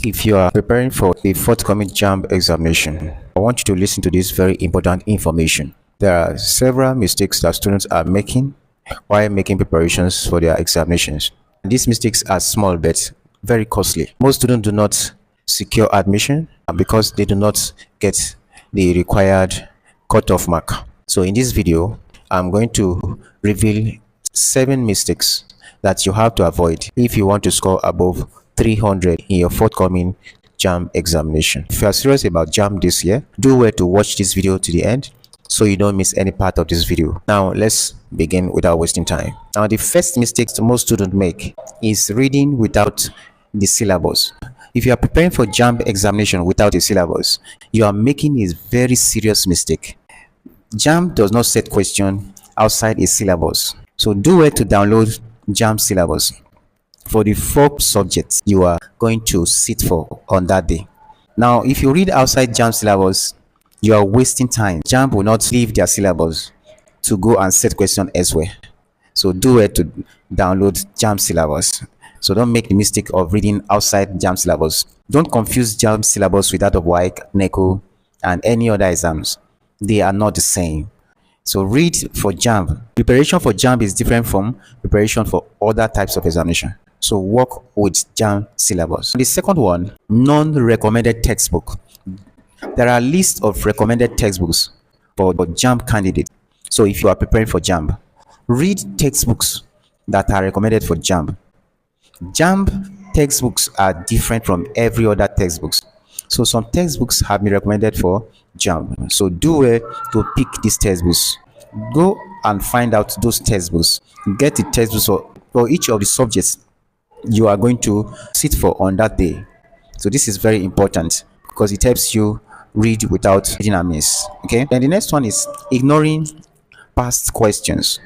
If you are preparing for the forthcoming JAMB examination, I want you to listen to this very important information. There are several mistakes that students are making while making preparations for their examinations. These mistakes are small but very costly. Most students do not secure admission because they do not get the required cutoff mark. So in this video, I'm going to reveal 7 mistakes that you have to avoid if you want to score above 300 in your forthcoming JAMB examination. If you are serious about JAMB this year, do well to watch this video to the end so you don't miss any part of this video. Now let's begin without wasting time. Now the first mistake most students make is reading without the syllabus. If you are preparing for JAMB examination without a syllabus, you are making a very serious mistake. JAMB does not set question outside a syllabus. So do well to download JAMB syllabus for the 4 subjects you are going to sit for on that day. Now, if you read outside JAMB syllabus, you are wasting time. JAMB will not leave their syllabus to go and set question elsewhere. So do well to download JAMB syllabus. So don't make the mistake of reading outside JAMB syllabus. Don't confuse JAMB syllabus with that of WAEC, NECO, and any other exams. They are not the same. So read for JAMB. Preparation for JAMB is different from preparation for other types of examination. So work with JAMB syllabus. The second one, non-recommended textbook. There are lists of recommended textbooks for JAMB candidates. So if you are preparing for JAMB, read textbooks that are recommended for JAMB. JAMB textbooks are different from every other textbooks. So some textbooks have been recommended for JAMB. So do well to pick these textbooks. Go and find out those textbooks. Get the textbooks for each of the subjects you are going to sit for on that day. So this is very important because it helps you read without reading amiss. Okay. Then the next one is ignoring past questions.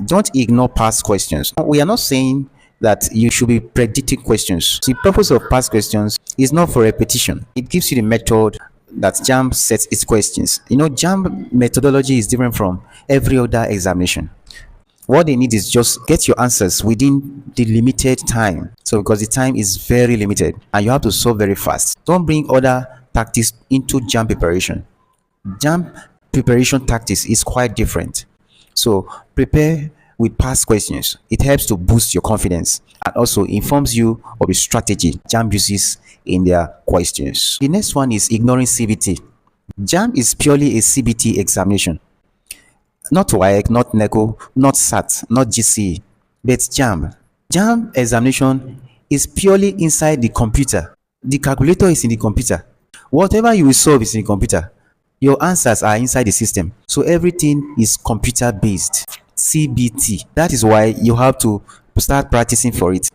Don't ignore past questions. We are not saying that you should be predicting questions. The purpose of past questions is not for repetition. It gives you the method that JAMB sets its questions. You know, JAMB methodology is different from every other examination. What they need is just get your answers within the limited time. So because the time is very limited and you have to solve very fast. Don't bring other tactics into JAMB preparation. JAMB preparation tactics is quite different. So prepare with past questions. It helps to boost your confidence and also informs you of the strategy JAMB uses in their questions. The next one is ignoring CBT. JAMB is purely a CBT examination. Not WAEC, not NECO, not SAT, not GCE, but JAMB. JAMB examination is purely inside the computer. The calculator is in the computer. Whatever you will solve is in the computer. Your answers are inside the system. So everything is computer based. CBT. That is why you have to start practicing for it.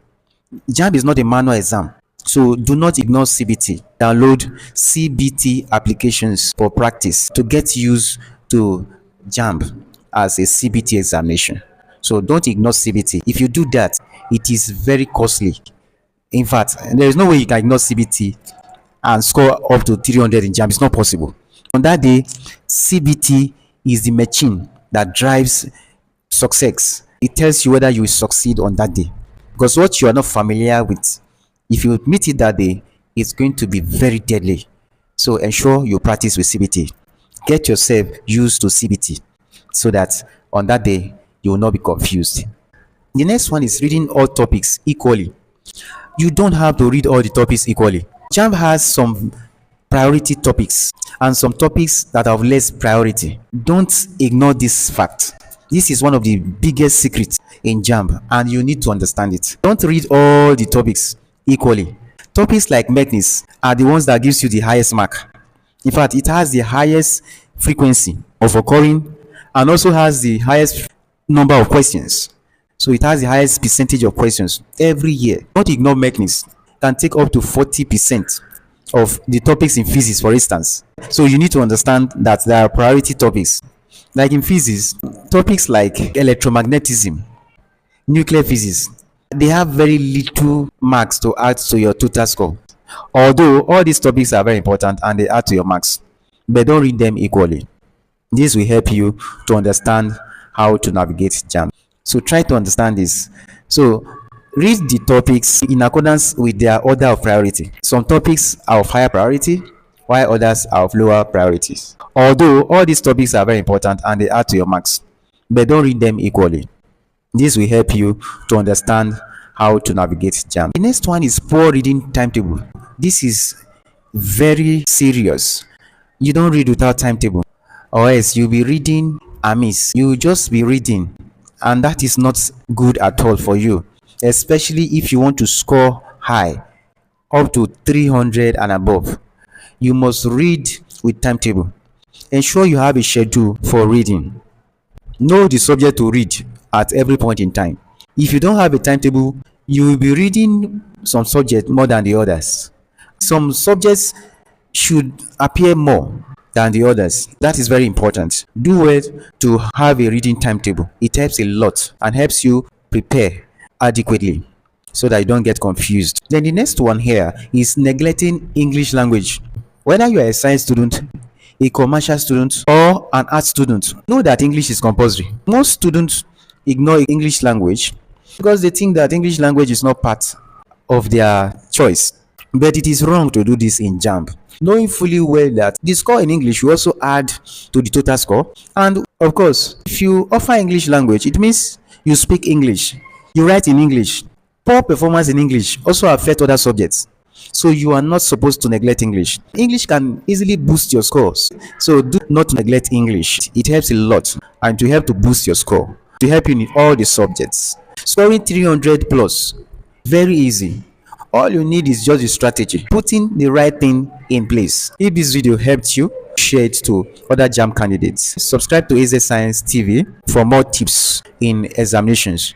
JAMB is not a manual exam. So do not ignore CBT. Download CBT applications for practice to get used to JAMB as a CBT examination. So don't ignore CBT. If you do that, it is very costly. In fact, there is no way you can ignore CBT and score up to 300 in JAMB. It's not possible. On that day, CBT is the machine that drives success. It tells you whether you will succeed on that day. Because what you are not familiar with, if you meet it that day, it's going to be very deadly. So ensure you practice with CBT. Get yourself used to CBT so that on that day you will not be confused. The next one is reading all topics equally. You don't have to read all the topics equally. JAMB has some priority topics and some topics that have less priority. Don't ignore this fact. This is one of the biggest secrets in JAMB and you need to understand it. Don't read all the topics equally. Topics like mechanics are the ones that gives you the highest mark. In fact, it has the highest frequency of occurring and also has the highest number of questions. So it has the highest percentage of questions every year. Don't ignore mechanics. It can take up to 40% of the topics in physics, for instance. So you need to understand that there are priority topics. Like in physics, topics like electromagnetism, nuclear physics, they have very little marks to add to your total score. Although all these topics are very important and they add to your marks, but don't read them equally. This will help you to understand how to navigate JAMB. So try to understand this. So Read the topics in accordance with their order of priority. Some topics are of higher priority, while others are of lower priorities. Although all these topics are very important and they add to your marks, but don't read them equally. This will help you to understand how to navigate JAMB. The next one is poor reading timetable. This is very serious. You don't read without timetable, or else you'll be reading amiss. You just be reading, and that is not good at all for you, especially if you want to score high, up to 300 and above. You must read with timetable. Ensure you have a schedule for reading. Know the subject to read at every point in time. If you don't have a timetable, you will be reading some subject more than the others. Some subjects should appear more than the others. That is very important. Do well to have a reading timetable. It helps a lot and helps you prepare adequately so that you don't get confused. Then the next one here is neglecting English language. Whether you are a science student, a commercial student, or an art student, know that English is compulsory. Most students ignore English language because they think that English language is not part of their choice. But it is wrong to do this in JAMB, knowing fully well that the score in English will also add to the total score. And of course, if you offer English language, it means you speak English, you write in English. Poor performance in English also affect other subjects. So you are not supposed to neglect English. English can easily boost your scores. So do not neglect English. It helps a lot and to help to boost your score, to help you in all the subjects. Scoring 300 plus, very easy. All you need is just a strategy, putting the right thing in place. If this video helped you, share it to other JAMB candidates. Subscribe to AZ Science TV for more tips in examinations.